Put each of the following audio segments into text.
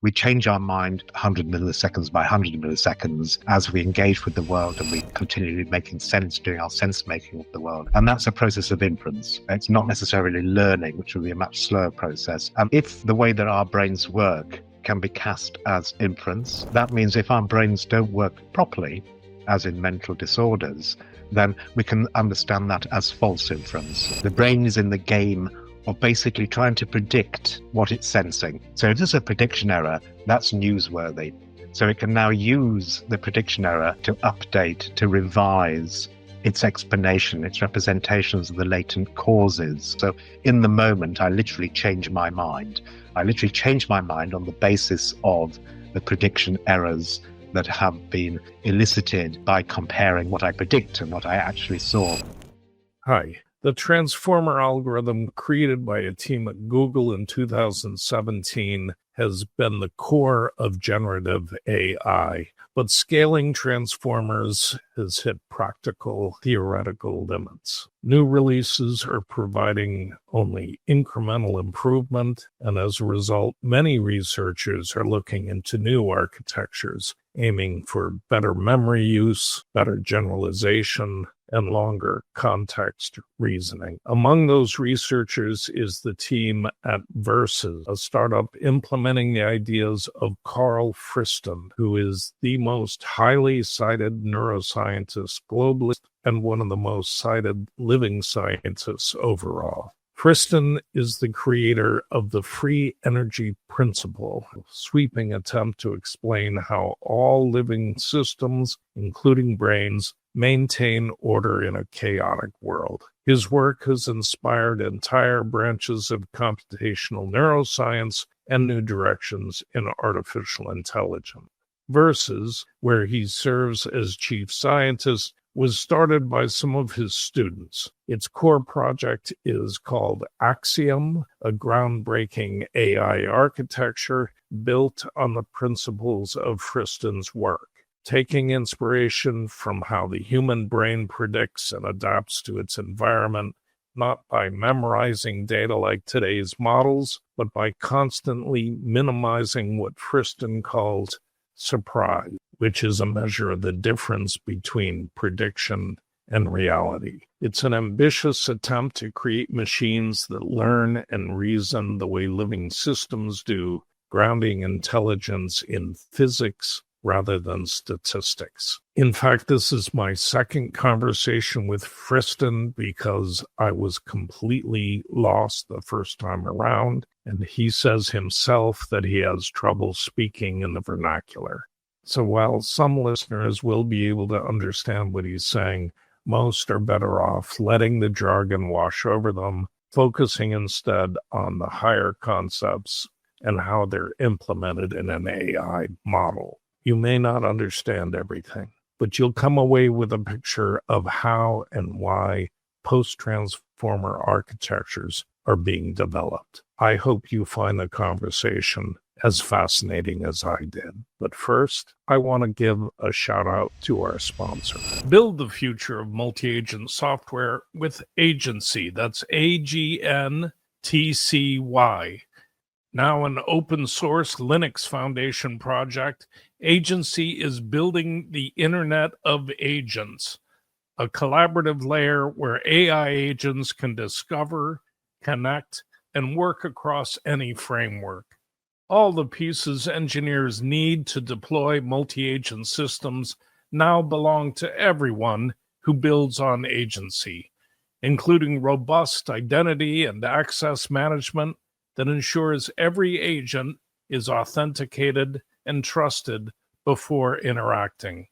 We change our mind 100 milliseconds by 100 milliseconds as we engage with the world, and we continue making sense, doing our sense making of the world. And that's a process of inference. It's not necessarily learning, which would be a much slower process. And if the way that our brains work can be cast as inference, that means if our brains don't work properly, as in mental disorders, then we can understand that as false inference. The brain is in the game of basically trying to predict what it's sensing. So if there's a prediction error, that's newsworthy. So it can now use the prediction error to update, to revise its explanation, its representations of the latent causes. So in the moment, I literally change my mind. I literally change my mind on the basis of the prediction errors that have been elicited by comparing what I predict and what I actually saw. Hi. The transformer algorithm created by a team at Google in 2017 has been the core of generative AI, but scaling transformers has hit practical theoretical limits. New releases are providing only incremental improvement, and as a result, many researchers are looking into new architectures, aiming for better memory use, better generalization, and longer context reasoning. Among those researchers is the team at Versus, a startup implementing the ideas of Karl Friston, who is the most highly cited neuroscientist globally and one of the most cited living scientists overall. Friston is the creator of the free energy principle, a sweeping attempt to explain how all living systems, including brains, maintain order in a chaotic world. His work has inspired entire branches of computational neuroscience and new directions in artificial intelligence. Versus, where he serves as chief scientist, was started by some of his students. Its core project is called Axiom, a groundbreaking AI architecture built on the principles of Friston's work. Taking inspiration from how the human brain predicts and adapts to its environment, not by memorizing data like today's models, but by constantly minimizing what Friston calls surprise, which is a measure of the difference between prediction and reality. It's an ambitious attempt to create machines that learn and reason the way living systems do, grounding intelligence in physics rather than statistics. In fact, this is my second conversation with Friston because I was completely lost the first time around, and he says himself that he has trouble speaking in the vernacular. So while some listeners will be able to understand what he's saying, most are better off letting the jargon wash over them, focusing instead on the higher concepts and how they're implemented in an AI model. You may not understand everything, but you'll come away with a picture of how and why post-transformer architectures are being developed. I hope you find the conversation as fascinating as I did. But first, I want to give a shout out to our sponsor. Build the future of multi-agent software with Agency. That's AGNTCY. Now an open source Linux Foundation project, Agency is building the Internet of Agents, a collaborative layer where AI agents can discover, connect, and work across any framework. All the pieces engineers need to deploy multi-agent systems now belong to everyone who builds on Agency, including robust identity and access management that ensures every agent is authenticated and trusted before interacting.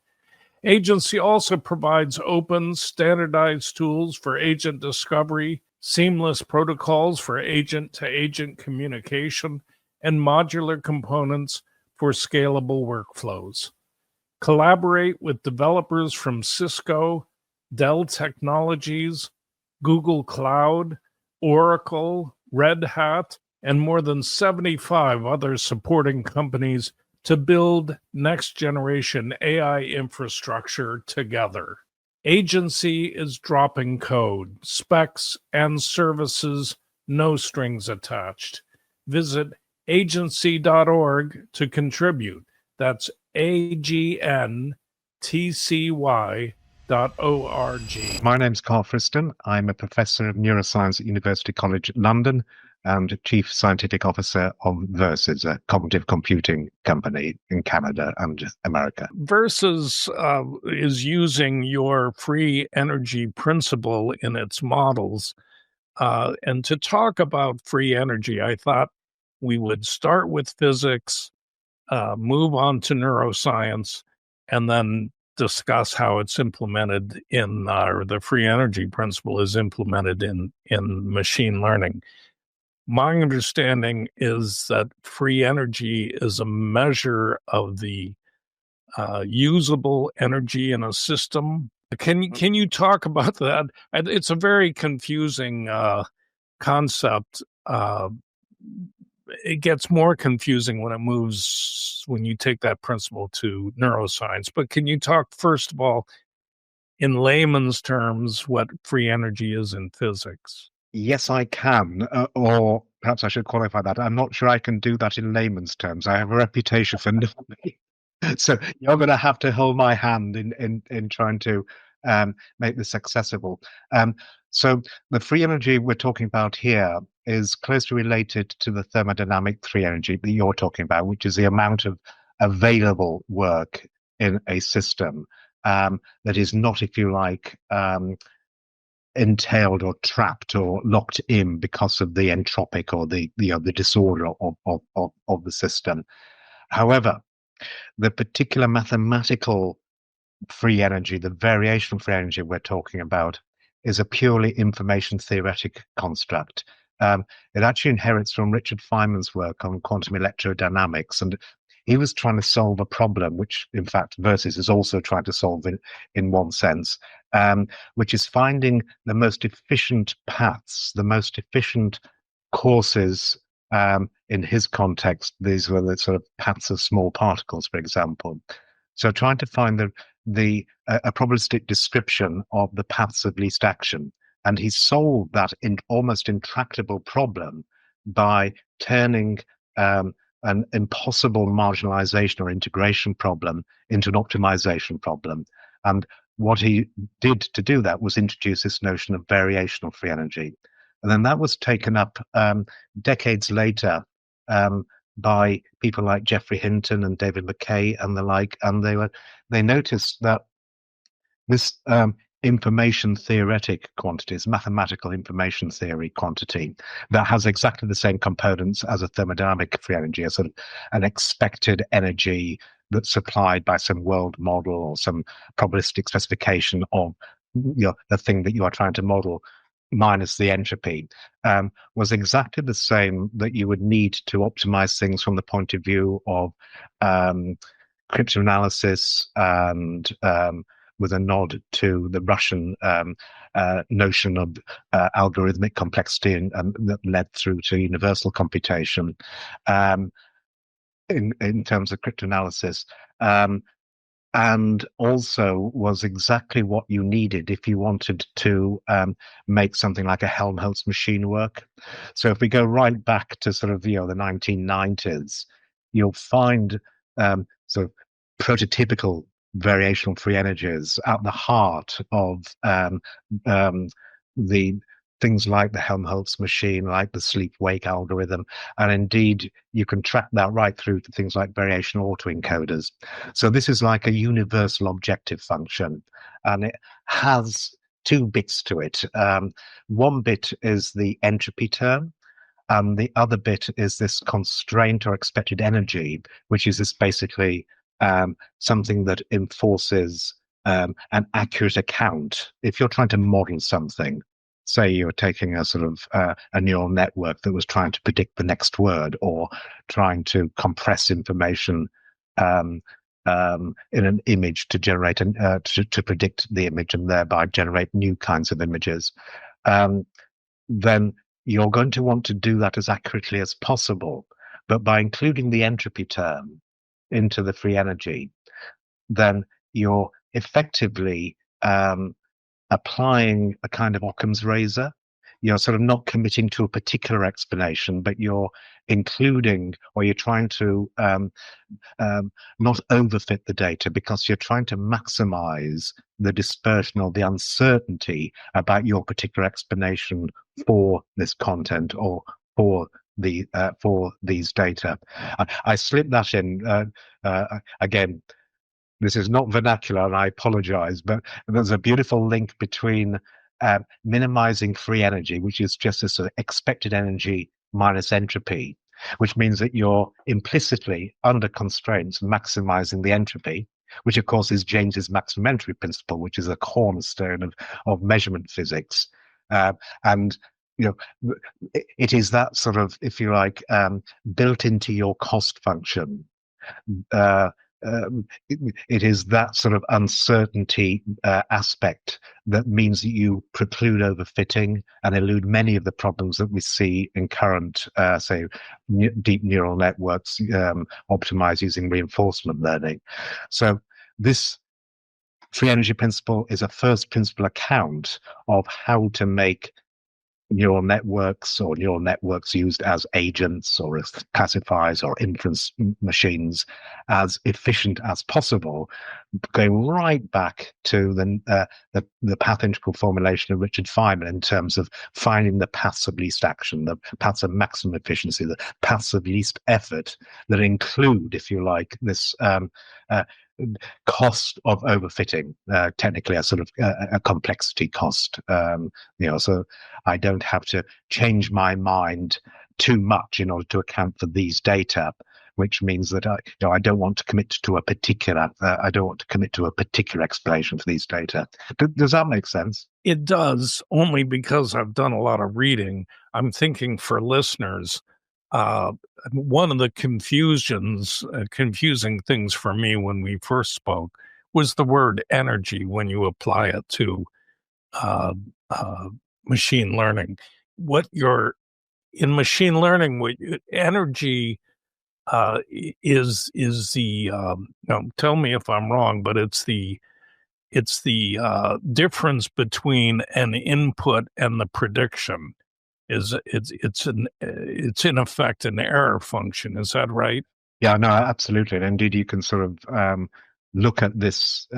Agency also provides open, standardized tools for agent discovery, seamless protocols for agent-to-agent communication, and modular components for scalable workflows. Collaborate with developers from Cisco, Dell Technologies, Google Cloud, Oracle, Red Hat, and more than 75 other supporting companies to build next-generation AI infrastructure together. Agency is dropping code, specs, and services, no strings attached. Visit agency.org to contribute. That's AGNTCY.org. My name's Karl Friston. I'm a professor of neuroscience at University College London and chief scientific officer of Versus, a cognitive computing company in Canada and America. Versus is using your free energy principle in its models. And to talk about free energy, I thought we would start with physics, move on to neuroscience, and then discuss how it's implemented in the free energy principle is implemented in machine learning. My understanding is that free energy is a measure of the usable energy in a system. Can you talk about that? It's a very confusing concept. It gets more confusing when you take that principle to neuroscience. But can you talk, first of all, in layman's terms, what free energy is in physics? Yes, I can, or perhaps I should qualify that. I'm not sure I can do that in layman's terms. I have a reputation for so you're going to have to hold my hand in trying to make this accessible. So the free energy we're talking about here is closely related to the thermodynamic free energy that you're talking about, which is the amount of available work in a system that is not, if you like, entailed or trapped or locked in because of the entropic or the disorder of the system. However, the particular mathematical free energy, the variational free energy we're talking about, is a purely information theoretic construct. It actually inherits from Richard Feynman's work on quantum electrodynamics, and he was trying to solve a problem, which in fact Versus is also trying to solve in one sense, which is finding the most efficient paths, the most efficient courses. In his context, these were the sort of paths of small particles, for example. So trying to find a probabilistic description of the paths of least action. And he solved that almost intractable problem by turning an impossible marginalization or integration problem into an optimization problem. And what he did to do that was introduce this notion of variational free energy. And then that was taken up decades later by people like Geoffrey Hinton and David McKay and the like, and they noticed that this information theoretic quantities, mathematical information theory quantity, that has exactly the same components as a thermodynamic free energy, a sort of an expected energy that's supplied by some world model or some probabilistic specification of the thing that you are trying to model, minus the entropy, was exactly the same that you would need to optimize things from the point of view of cryptanalysis and with a nod to the Russian notion of algorithmic complexity and that led through to universal computation in terms of cryptanalysis. And also was exactly what you needed if you wanted to make something like a Helmholtz machine work. So if we go right back to sort of the 1990s, you'll find sort of prototypical variational free energies at the heart of the things like the Helmholtz machine, like the sleep-wake algorithm, and indeed you can track that right through to things like variational autoencoders. So this is like a universal objective function, and it has two bits to it. One bit is the entropy term, and the other bit is this constraint or expected energy, which is this basically something that enforces an accurate account. If you're trying to model something, say you're taking a sort of a neural network that was trying to predict the next word or trying to compress information in an image to generate to predict the image and thereby generate new kinds of images, then you're going to want to do that as accurately as possible. But by including the entropy term into the free energy, then you're effectively applying a kind of Occam's razor. you're sort of not committing to a particular explanation, but you're including, or you're trying to not overfit the data, because you're trying to maximize the dispersion or the uncertainty about your particular explanation for this content or for these data. I slipped that in again. This is not vernacular, and I apologize, but there's a beautiful link between minimizing free energy, which is just a sort of expected energy minus entropy, which means that you're implicitly, under constraints, maximizing the entropy, which of course is James's maximum entropy principle, which is a cornerstone of measurement physics. And it is that sort of, if you like, built into your cost function. It is that sort of uncertainty aspect that means that you preclude overfitting and elude many of the problems that we see in current, say, deep neural networks optimized using reinforcement learning. So this free energy principle is a first principle account of how to make neural networks, or neural networks used as agents or as classifiers or inference machines, as efficient as possible, going right back to the path integral formulation of Richard Feynman in terms of finding the paths of least action, the paths of maximum efficiency, the paths of least effort that include, if you like, this cost of overfitting, technically a sort of a complexity cost. So I don't have to change my mind too much in order to account for these data, which means that I don't want to commit to a particular explanation for these data. Does that make sense? It does, only because I've done a lot of reading. I'm thinking for listeners, one of the confusing things for me when we first spoke was the word energy when you apply it to machine learning. In machine learning, energy is the tell me if I'm wrong, but it's the difference between an input and the prediction. It's in effect an error function. Is that right? Yeah, no, absolutely. And indeed, you can sort of look at this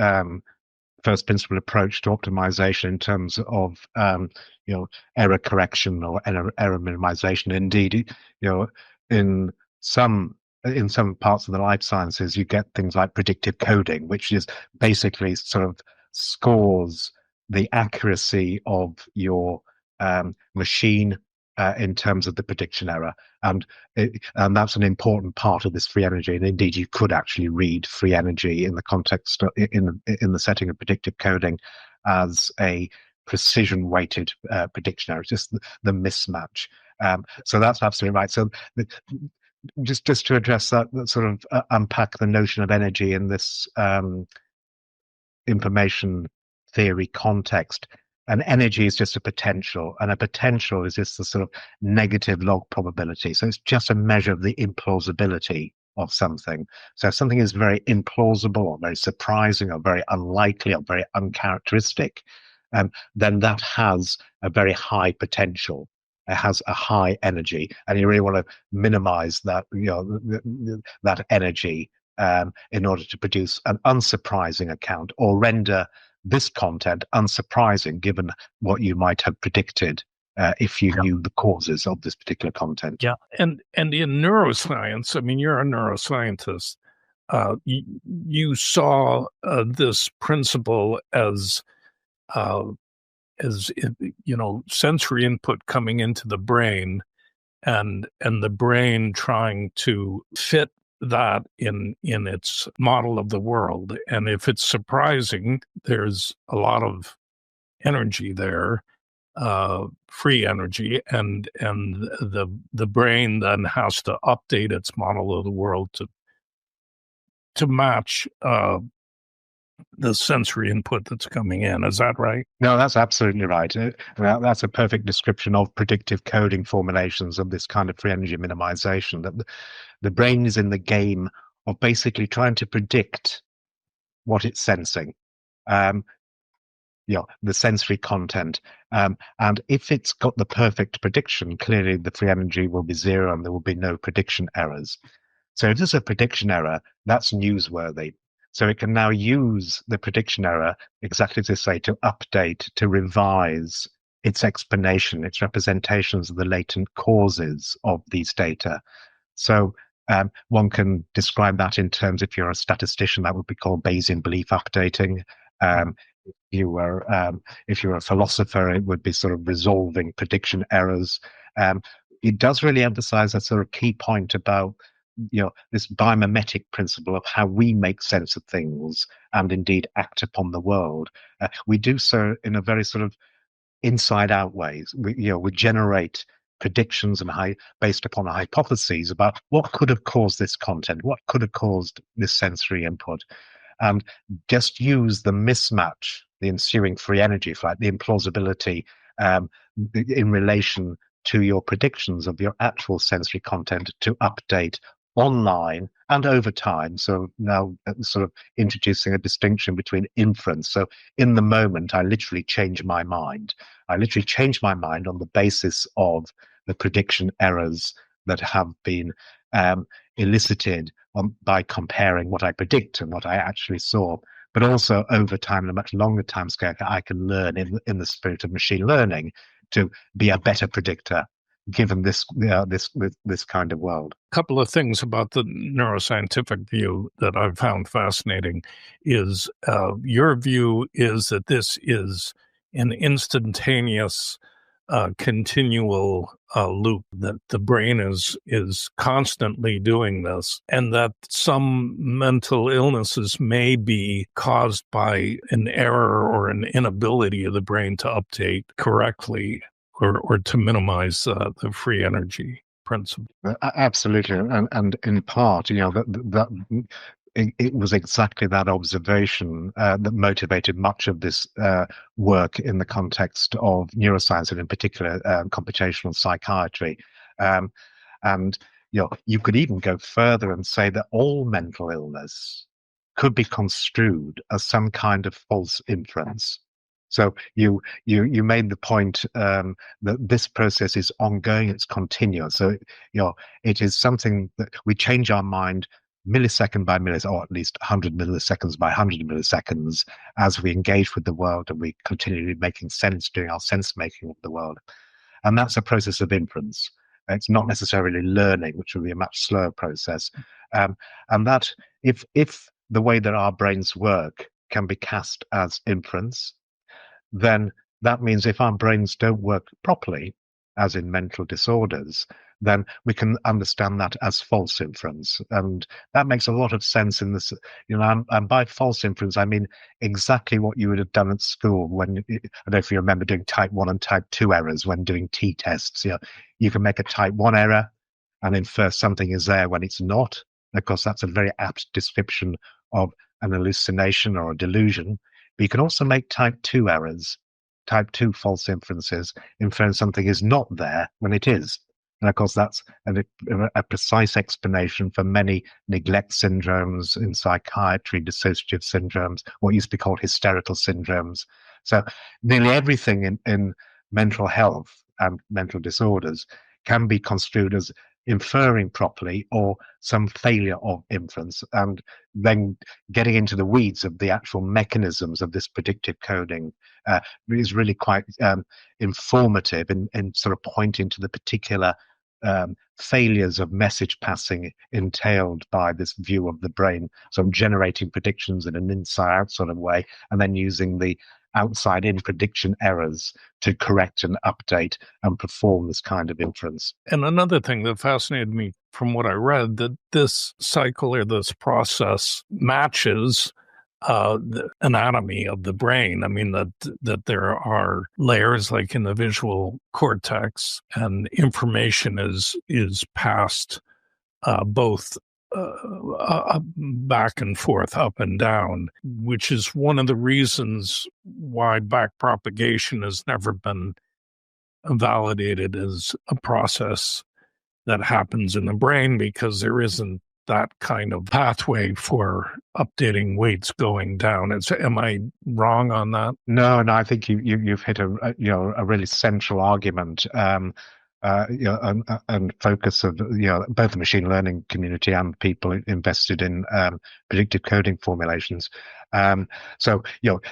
first principle approach to optimization in terms of error correction or error minimization. Indeed, in some parts of the life sciences, you get things like predictive coding, which is basically sort of scores the accuracy of your machine in terms of the prediction error, and that's an important part of this free energy. And indeed, you could actually read free energy in the context in the setting of predictive coding as a precision-weighted prediction error. It's just the mismatch. So that's absolutely right. So just to address that sort of unpack the notion of energy in this information theory context. And energy is just a potential, and a potential is just the sort of negative log probability. So it's just a measure of the implausibility of something. So if something is very implausible or very surprising or very unlikely or very uncharacteristic, then that has a very high potential. It has a high energy, and you really want to minimize that, that energy in order to produce an unsurprising account or render this content unsurprising given what you might have predicted if you knew the causes of this particular content. Yeah, and in neuroscience, I mean, you're a neuroscientist. You saw this principle as sensory input coming into the brain, and the brain trying to fit that in its model of the world. And if it's surprising, there's a lot of energy there, free energy, and the brain then has to update its model of the world to match the sensory input that's coming in. Is that right? No, that's absolutely right. That's a perfect description of predictive coding formulations of this kind of free energy minimization, that the brain is in the game of basically trying to predict what it's sensing. the sensory content. And if it's got the perfect prediction, clearly the free energy will be zero and there will be no prediction errors. So if there's a prediction error, that's newsworthy. So it can now use the prediction error, exactly to say, to update, to revise its explanation, its representations of the latent causes of these data. So one can describe that in terms, if you're a statistician, that would be called Bayesian belief updating. If you're a philosopher, it would be sort of resolving prediction errors. It does really emphasize a sort of key point about this biomimetic principle of how we make sense of things and indeed act upon the world. We do so in a very sort of inside out ways. We generate predictions and based upon hypotheses about what could have caused this content, what could have caused this sensory input, and just use the mismatch, the ensuing free energy flight, the implausibility in relation to your predictions of your actual sensory content to update online and over time. So now sort of introducing a distinction between inference. So in the moment, I literally change my mind. I literally change my mind on the basis of the prediction errors that have been elicited by comparing what I predict and what I actually saw. But also over time, in a much longer time scale, I can learn in the spirit of machine learning to be a better predictor given this kind of world. A couple of things about the neuroscientific view that I've found fascinating is your view is that this is an instantaneous continual loop, that the brain is constantly doing this, and that some mental illnesses may be caused by an error or an inability of the brain to update correctly or to minimize the free energy principle. Absolutely, and in part, that it was exactly that observation that motivated much of this work in the context of neuroscience and in particular computational psychiatry. And you could even go further and say that all mental illness could be construed as some kind of false inference. So you made the point that this process is ongoing, it's continuous. So it is something that we change our mind millisecond by millisecond, or at least 100 milliseconds by 100 milliseconds, as we engage with the world and we continue making sense, doing our sense making of the world. And that's a process of inference. It's not necessarily learning, which will be a much slower process. And that if the way that our brains work can be cast as inference, then that means if our brains don't work properly, as in mental disorders, then we can understand that as false inference. And that makes a lot of sense in this, and by false inference, I mean exactly what you would have done at school when, I don't know if you remember doing type 1 and type 2 errors when doing t-tests. You can make a type 1 error and infer something is there when it's not. And of course, that's a very apt description of an hallucination or a delusion. But you can also make type 2 errors, type 2 false inferences, inferring something is not there when it is. And of course, that's a precise explanation for many neglect syndromes in psychiatry, dissociative syndromes, what used to be called hysterical syndromes. So nearly everything in mental health and mental disorders can be construed as inferring properly or some failure of inference, and then getting into the weeds of the actual mechanisms of this predictive coding is really quite informative in sort of pointing to the particular failures of message passing entailed by this view of the brain, so generating predictions in an inside out sort of way and then using the outside in prediction errors to correct and update and perform this kind of inference. And another thing that fascinated me from what I read, that this cycle or this process matches the anatomy of the brain. I mean, that there are layers like in the visual cortex, and information is passed both back and forth, up and down, which is one of the reasons why backpropagation has never been validated as a process that happens in the brain, because there isn't that kind of pathway for updating weights going down. Am I wrong on that? No, I think you've hit a really central argument. And focus of both the machine learning community and people invested in predictive coding formulations. So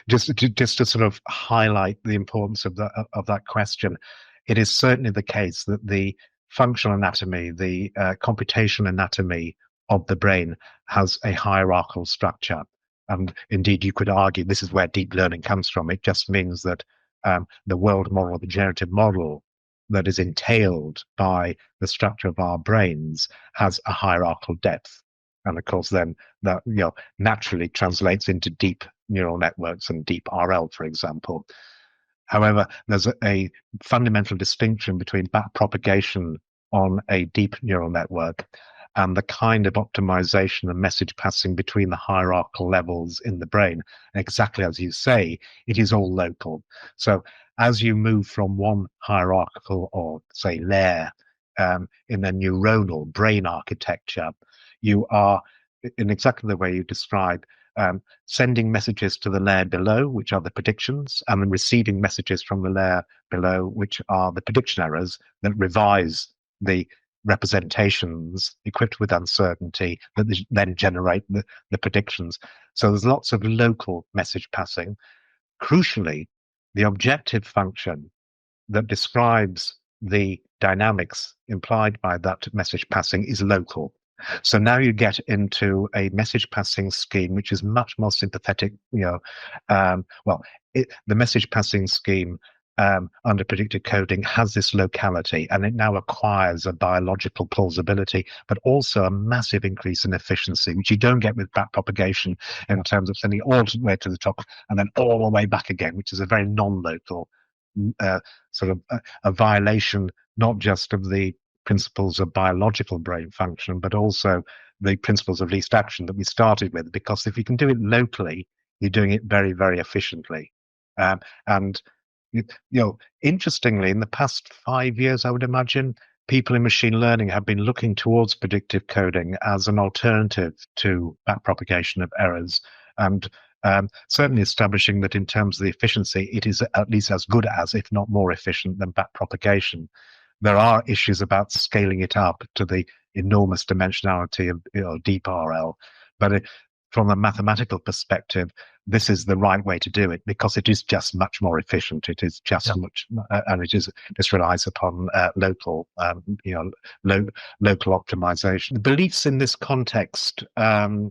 just to sort of highlight the importance of that question, it is certainly the case that the functional anatomy, the computation anatomy of the brain has a hierarchical structure. And indeed, you could argue this is where deep learning comes from. It just means that the world model, the generative model that is entailed by the structure of our brains has a hierarchical depth. And of course, then that naturally translates into deep neural networks and deep RL, for example. However, there's a fundamental distinction between backpropagation on a deep neural network and the kind of optimization and message passing between the hierarchical levels in the brain. And exactly as you say, it is all local. So as you move from one hierarchical or say layer in the neuronal brain architecture, you are, in exactly the way you describe, sending messages to the layer below, which are the predictions, and then receiving messages from the layer below, which are the prediction errors that revise the representations equipped with uncertainty that then generate the predictions. So there's lots of local message passing. Crucially, the objective function that describes the dynamics implied by that message passing is local. So now you get into a message passing scheme which is much more sympathetic. The message passing scheme under predictive coding has this locality, and it now acquires a biological plausibility, but also a massive increase in efficiency, which you don't get with backpropagation in terms of sending all the way to the top and then all the way back again, which is a very non-local sort of a violation, not just of the principles of biological brain function, but also the principles of least action that we started with. Because if you can do it locally, you're doing it very, very efficiently. And interestingly, in the past 5 years, I would imagine people in machine learning have been looking towards predictive coding as an alternative to backpropagation of errors, and certainly establishing that in terms of the efficiency, it is at least as good as, if not more efficient than backpropagation. There are issues about scaling it up to the enormous dimensionality of deep RL, but from a mathematical perspective, this is the right way to do it because it is just much more efficient. It is just much, and this relies upon local optimization. The beliefs in this context are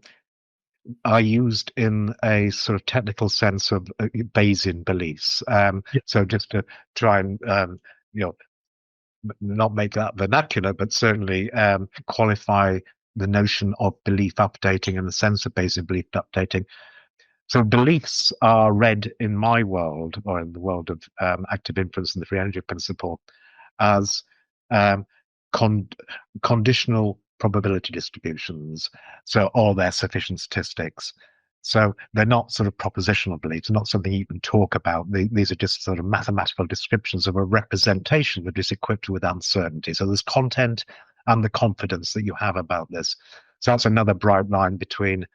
used in a sort of technical sense of Bayesian beliefs. So just to try and not make that vernacular, but certainly qualify the notion of belief updating and the sense of Bayesian belief updating. So beliefs are read in my world, or in the world of active inference and the free energy principle, as conditional probability distributions, or they're sufficient statistics. So they're not sort of propositional beliefs, not something you can talk about. These are just sort of mathematical descriptions of a representation that is equipped with uncertainty. So there's content and the confidence that you have about this. So that's another bright line between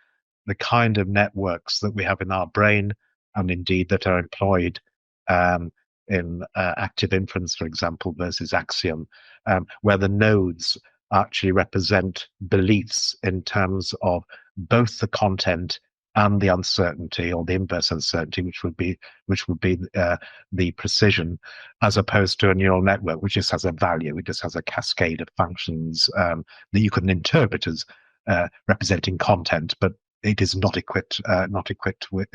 the kind of networks that we have in our brain and indeed that are employed in active inference, for example, versus Axiom, where the nodes actually represent beliefs in terms of both the content and the uncertainty, or the inverse uncertainty, which would be the precision, as opposed to a neural network, which just has a value. It just has a cascade of functions that you can interpret as representing content, but it is not equipped with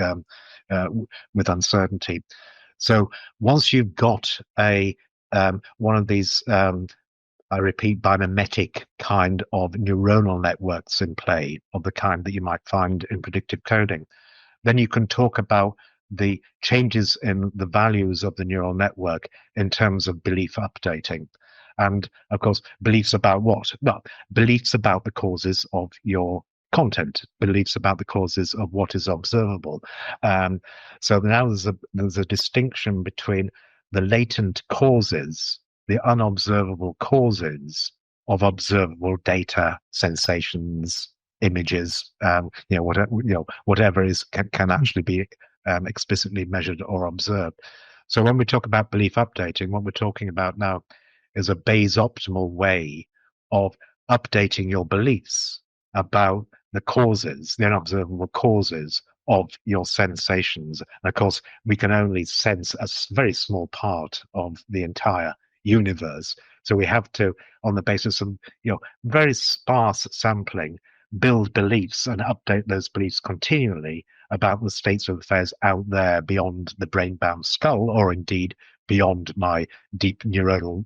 uncertainty. So once you've got one of these, I repeat, biomimetic kind of neuronal networks in play, of the kind that you might find in predictive coding, then you can talk about the changes in the values of the neural network in terms of belief updating. And of course, beliefs about what? Well, beliefs about the causes of your content, beliefs about the causes of what is observable. So now there's a distinction between the latent causes, the unobservable causes of observable data, sensations, images, whatever can actually be explicitly measured or observed. So when we talk about belief updating, what we're talking about now is a Bayes optimal way of updating your beliefs about the causes, the unobservable causes of your sensations. And of course, we can only sense a very small part of the entire universe. So we have to, on the basis of very sparse sampling, build beliefs and update those beliefs continually about the states of affairs out there beyond the brain-bound skull, or indeed beyond my deep neural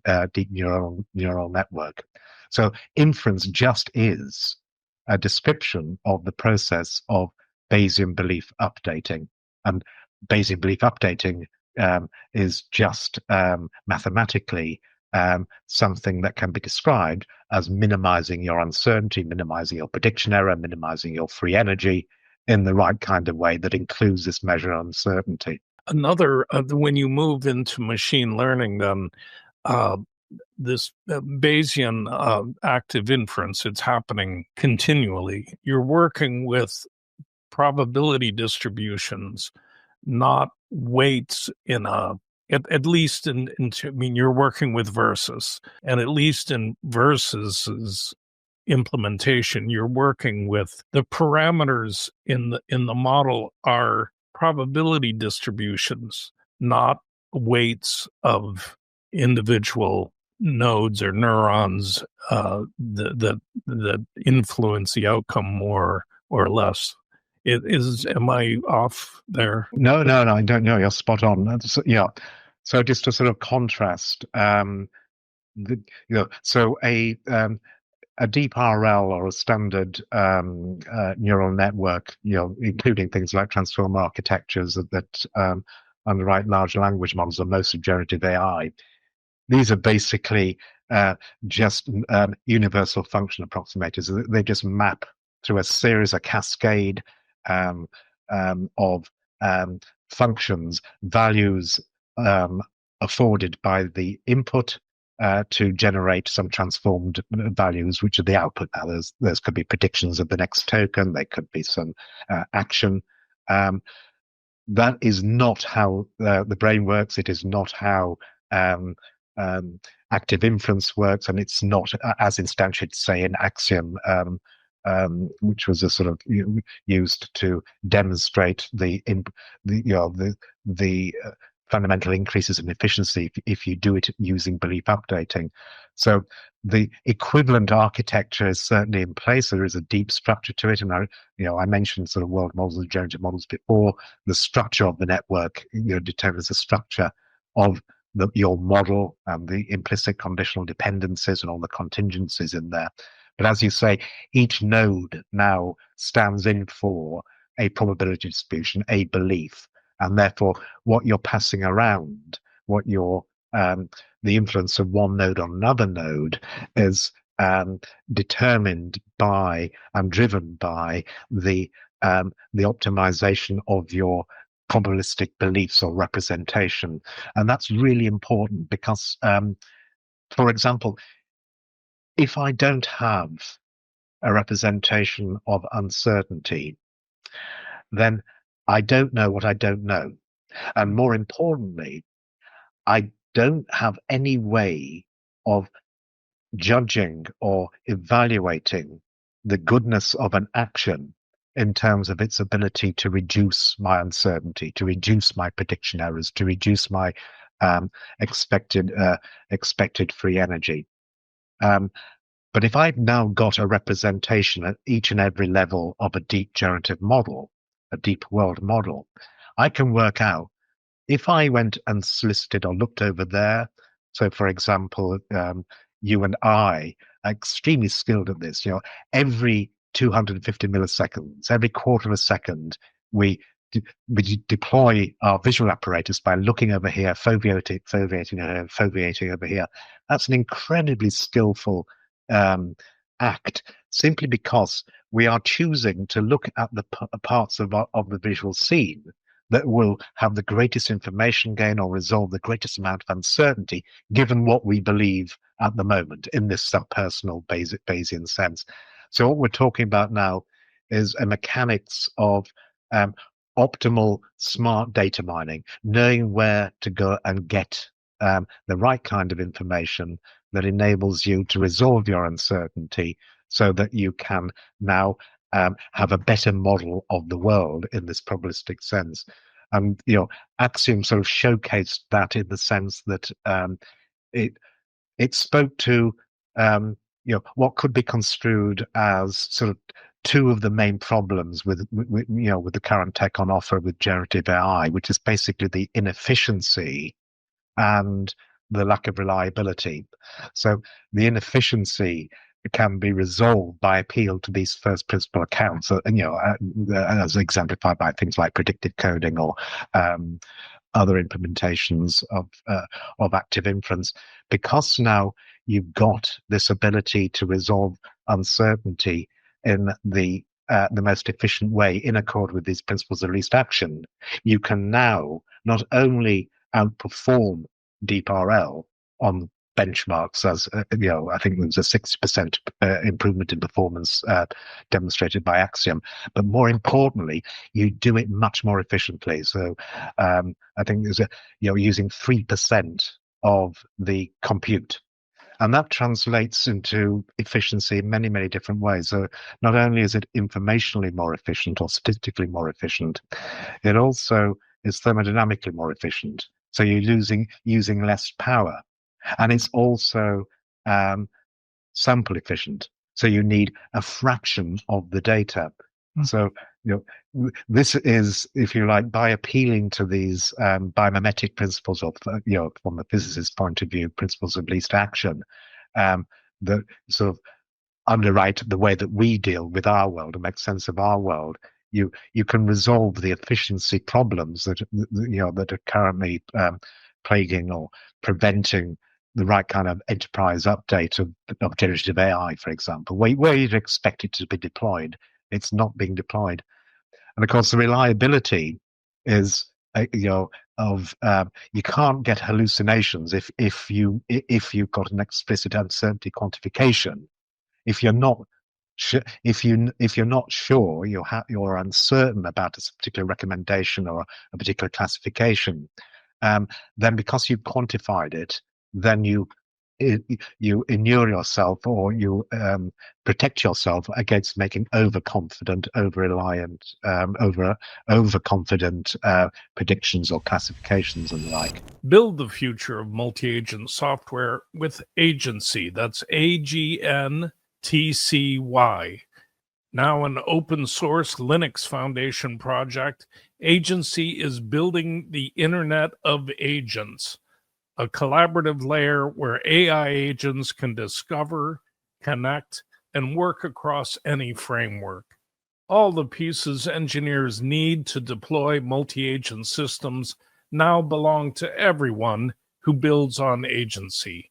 network. So inference just is a description of the process of Bayesian belief updating. And Bayesian belief updating is just mathematically something that can be described as minimizing your uncertainty, minimizing your prediction error, minimizing your free energy in the right kind of way that includes this measure of uncertainty. Another, when you move into machine learning, then this Bayesian active inference, it's happening continually. You're working with probability distributions, not weights in at least I mean, you're working with versus, and at least in versus's implementation, you're working with the parameters in the model are probability distributions, not weights of individual nodes or neurons that influence the outcome more or less. Am I off there? No, I don't know. You're spot on. So just to sort of contrast, so a deep RL or a standard neural network, including things like transformer architectures that underwrite large language models or most of generative AI. These are basically just universal function approximators. They just map through a series, a cascade of functions, values afforded by the input to generate some transformed values, which are the output. Now, there's could be predictions of the next token. There could be some action. That is not how the brain works. It is not how active inference works, and it's not as instantiated, say, in Axiom, which was a sort of used to demonstrate the fundamental increases in efficiency if you do it using belief updating. So the equivalent architecture is certainly in place. There is a deep structure to it, and I mentioned sort of world models and generative models before. The structure of the network determines the structure of your model and the implicit conditional dependencies and all the contingencies in there. But as you say, each node now stands in for a probability distribution, a belief, and therefore what you're passing around, what your the influence of one node on another node is determined by and driven by the optimization of your probabilistic beliefs or representation. And that's really important because, for example, if I don't have a representation of uncertainty, then I don't know what I don't know. And more importantly, I don't have any way of judging or evaluating the goodness of an action in terms of its ability to reduce my uncertainty, to reduce my prediction errors, to reduce my expected free energy. But if I've now got a representation at each and every level of a deep generative model, a deep world model, I can work out if I went and solicited or looked over there. So, for example, you and I are extremely skilled at this. Every 250 milliseconds, every quarter of a second, we deploy our visual apparatus by looking over here, foveating over here. That's an incredibly skillful act, simply because we are choosing to look at the parts of the visual scene that will have the greatest information gain or resolve the greatest amount of uncertainty, given what we believe at the moment in this subpersonal Bayesian sense. So what we're talking about now is a mechanics of optimal smart data mining, knowing where to go and get the right kind of information that enables you to resolve your uncertainty so that you can now have a better model of the world in this probabilistic sense. And, Axiom sort of showcased that in the sense that it spoke to what could be construed as sort of two of the main problems with the current tech on offer with generative AI, which is basically the inefficiency and the lack of reliability. So the inefficiency can be resolved by appeal to these first principle accounts, as exemplified by things like predictive coding or other implementations of active inference, because now you've got this ability to resolve uncertainty in the most efficient way in accord with these principles of least action. You can now not only outperform DeepRL on benchmarks, as I think there was a 60% improvement in performance demonstrated by Axiom, but more importantly, you do it much more efficiently. So I think there's using 3% of the compute. And that translates into efficiency in many, many different ways. So not only is it informationally more efficient or statistically more efficient, it also is thermodynamically more efficient. So you're using less power. And it's also sample efficient. So you need a fraction of the data. So, this is, if you like, by appealing to these biomimetic principles of, from a physicist's point of view, principles of least action, that sort of underwrite the way that we deal with our world and make sense of our world. You can resolve the efficiency problems that that are currently plaguing or preventing the right kind of enterprise update of generative AI, for example, where you'd expect it to be deployed. It's not being deployed. And of course, the reliability is, you can't get hallucinations if you've got an explicit uncertainty quantification. If you're not if you're not sure, you're uncertain about a particular recommendation or a particular classification, then because you've quantified it, then you inure yourself, or you protect yourself against making overconfident, over-reliant, overconfident predictions or classifications and the like. Build the future of multi-agent software with Agency. That's AGNTCY. Now an open source Linux Foundation project, Agency is building the Internet of Agents, a collaborative layer where AI agents can discover, connect, and work across any framework. All the pieces engineers need to deploy multi-agent systems now belong to everyone who builds on Agency,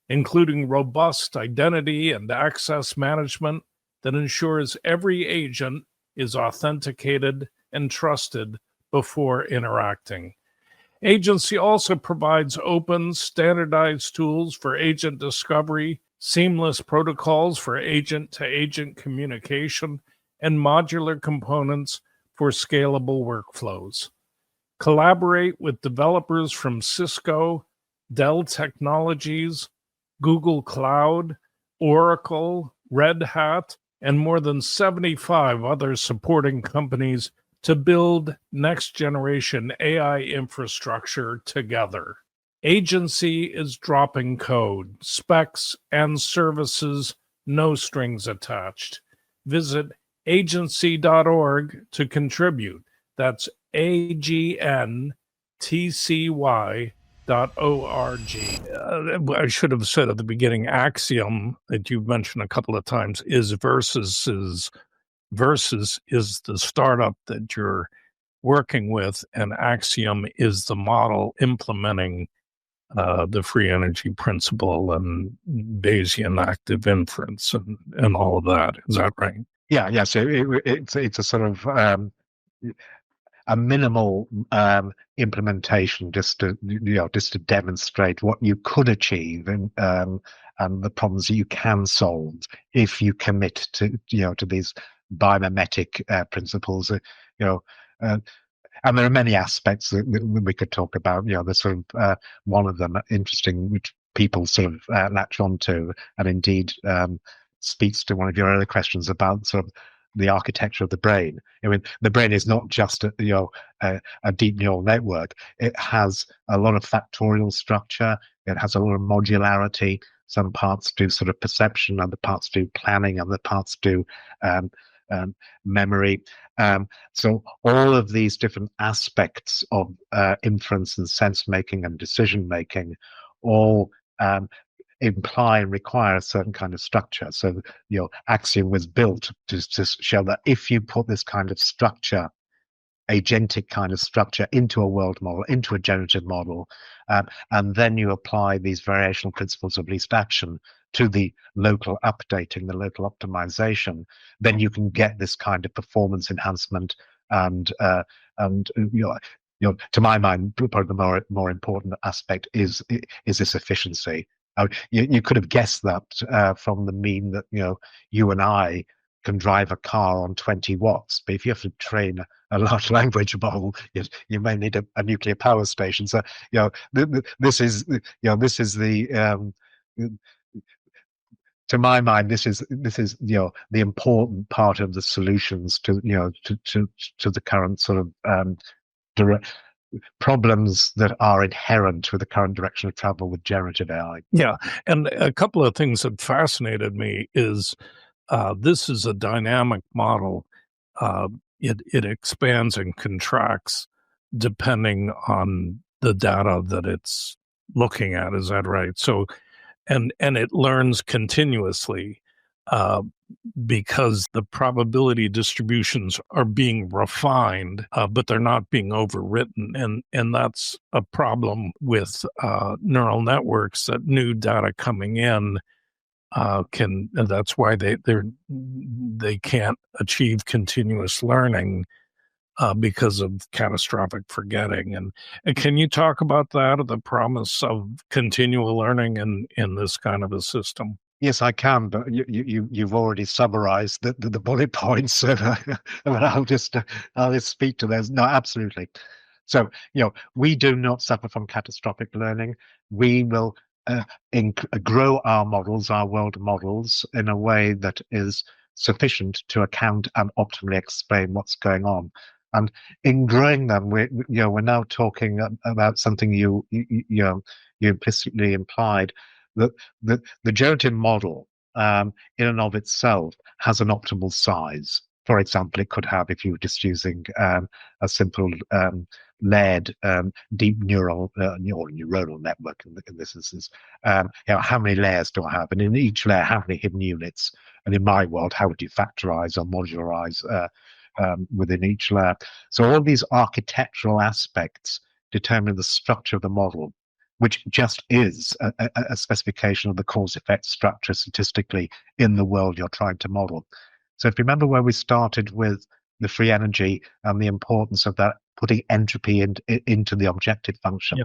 including robust identity and access management that ensures every agent is authenticated and trusted before interacting. Agency also provides open, standardized tools for agent discovery, seamless protocols for agent-to-agent communication, and modular components for scalable workflows. Collaborate with developers from Cisco, Dell Technologies, Google Cloud, Oracle, Red Hat, and more than 75 other supporting companies to build next-generation AI infrastructure together. Agency is dropping code, specs, and services, no strings attached. Visit agency.org to contribute. That's agntcy.org. I should have said at the beginning, Axiom, that you've mentioned a couple of times, is Versus is the startup that you're working with, and Axiom is the model implementing the free energy principle and Bayesian active inference and all of that. Is that right? Yeah. So it's a sort of a minimal implementation, just to demonstrate what you could achieve and the problems that you can solve if you commit to these biomimetic principles. And there are many aspects that we could talk about. There's sort of one of them interesting, which people sort of latch onto, and indeed speaks to one of your earlier questions about sort of the architecture of the brain. I mean, the brain is not just a deep neural network. It has a lot of factorial structure. It has a lot of modularity. Some parts do sort of perception, other parts do planning, other parts do memory. So all of these different aspects of inference and sense making and decision making all imply and require a certain kind of structure. So Axiom was built to show that if you put this kind of structure, agentic kind of structure, into a world model, into a generative model, and then you apply these variational principles of least action to the local updating, the local optimization, then you can get this kind of performance enhancement. And to my mind, probably the more important aspect is this efficiency. You could have guessed that from the meme that you and I can drive a car on 20 watts, but if you have to train a large language model, you may need a nuclear power station. So this is the to my mind, this is the important part of the solutions to the current sort of direct problems that are inherent with the current direction of travel with generative AI. Yeah, and a couple of things that fascinated me is this is a dynamic model. It expands and contracts depending on the data that it's looking at. Is that right? So, and it learns continuously because the probability distributions are being refined, but they're not being overwritten. And that's a problem with neural networks, that new data coming in and that's why they can't achieve continuous learning because of catastrophic forgetting. And can you talk about that, or the promise of continual learning in this kind of a system? Yes, I can, but you've already summarized the bullet points, so I'll just speak to those. No, absolutely. So we do not suffer from catastrophic learning. We will grow our models, our world models, in a way that is sufficient to account and optimally explain what's going on. And in growing them, we're now talking about something you implicitly implied, that the generative model in and of itself has an optimal size. For example, it could have, if you were just using a simple layered deep neuronal network in this instance, how many layers do I have? And in each layer, how many hidden units? And in my world, how would you factorize or modularize within each layer? So all these architectural aspects determine the structure of the model, which just is a specification of the cause-effect structure statistically in the world you're trying to model. So if you remember where we started with the free energy and the importance of that, putting entropy into the objective function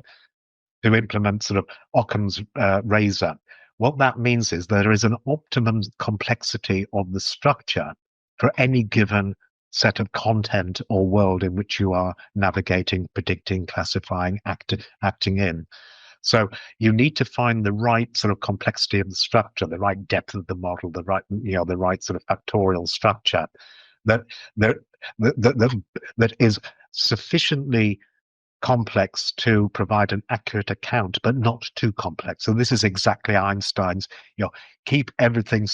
to implement sort of Occam's razor, what that means is there is an optimum complexity of the structure for any given set of content or world in which you are navigating, predicting, classifying, acting in. So you need to find the right sort of complexity of the structure, the right depth of the model, the right sort of factorial structure that is sufficiently complex to provide an accurate account, but not too complex. So this is exactly Einstein's, keep everything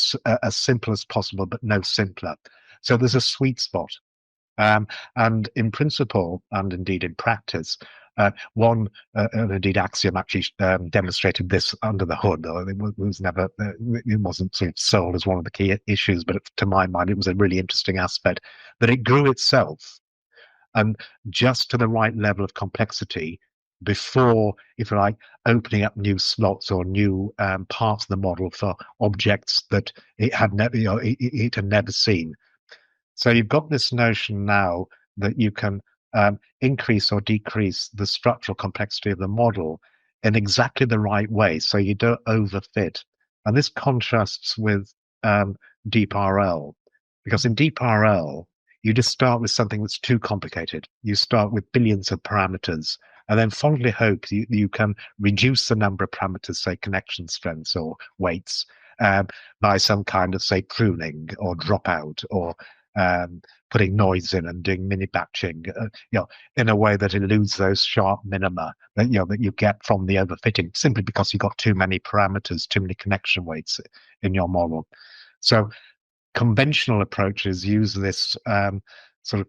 as simple as possible, but no simpler. So there's a sweet spot. And in principle, and indeed in practice, and indeed Axiom actually demonstrated this under the hood, though it wasn't sort of sold as one of the key issues, but to my mind, it was a really interesting aspect that it grew itself, and just to the right level of complexity before, if you like, opening up new slots or new parts of the model for objects that it had never seen. So you've got this notion now that you can increase or decrease the structural complexity of the model in exactly the right way, so you don't overfit. And this contrasts with deep RL, because in deep RL, you just start with something that's too complicated. You start with billions of parameters and then fondly hope you can reduce the number of parameters, say connection strengths or weights, by some kind of, say, pruning or dropout or putting noise in and doing mini batching, in a way that eludes those sharp minima that you get from the overfitting, simply because you've got too many parameters, too many connection weights in your model. So conventional approaches use this sort of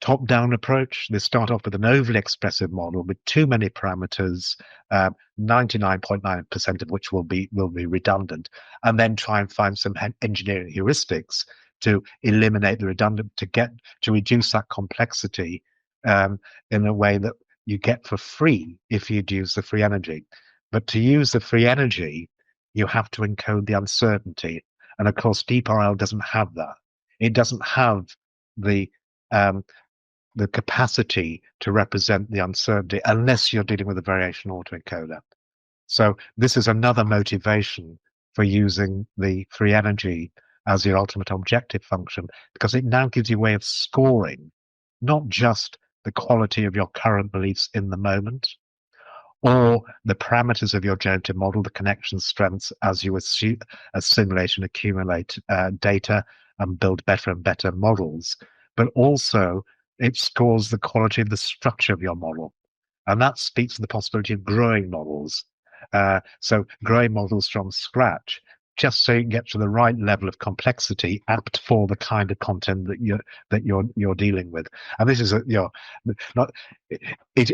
top-down approach. They start off with an overly expressive model with too many parameters, 99.9% of which will be redundant, and then try and find some engineering heuristics to eliminate the redundant, to reduce that complexity in a way that you get for free if you'd use the free energy. But to use the free energy, you have to encode the uncertainty. And of course, DeepRL doesn't have that. It doesn't have the capacity to represent the uncertainty unless you're dealing with a variation autoencoder. So this is another motivation for using the free energy as your ultimate objective function, because it now gives you a way of scoring not just the quality of your current beliefs in the moment, or the parameters of your generative model, the connection strengths as you assimilate and accumulate data and build better and better models, but also it scores the quality of the structure of your model. And that speaks to the possibility of growing models. So growing models from scratch, just so you can get to the right level of complexity apt for the kind of content that you're dealing with. And this is it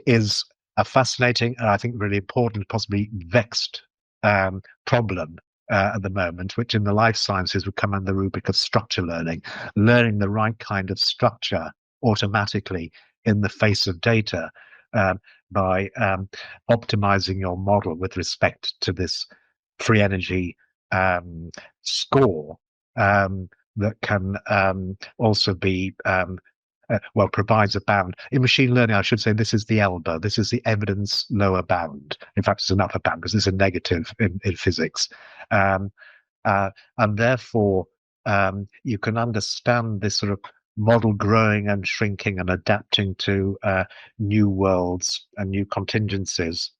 is a fascinating and I think really important, possibly vexed problem at the moment, which in the life sciences would come under the rubric of structure learning the right kind of structure automatically in the face of data by optimizing your model with respect to this free energy score that can also be provides a bound. In machine learning, I should say this is the ELBA. This is the evidence lower bound. In fact, it's an upper bound because it's a negative in physics. And therefore, you can understand this sort of model growing and shrinking and adapting to new worlds and new contingencies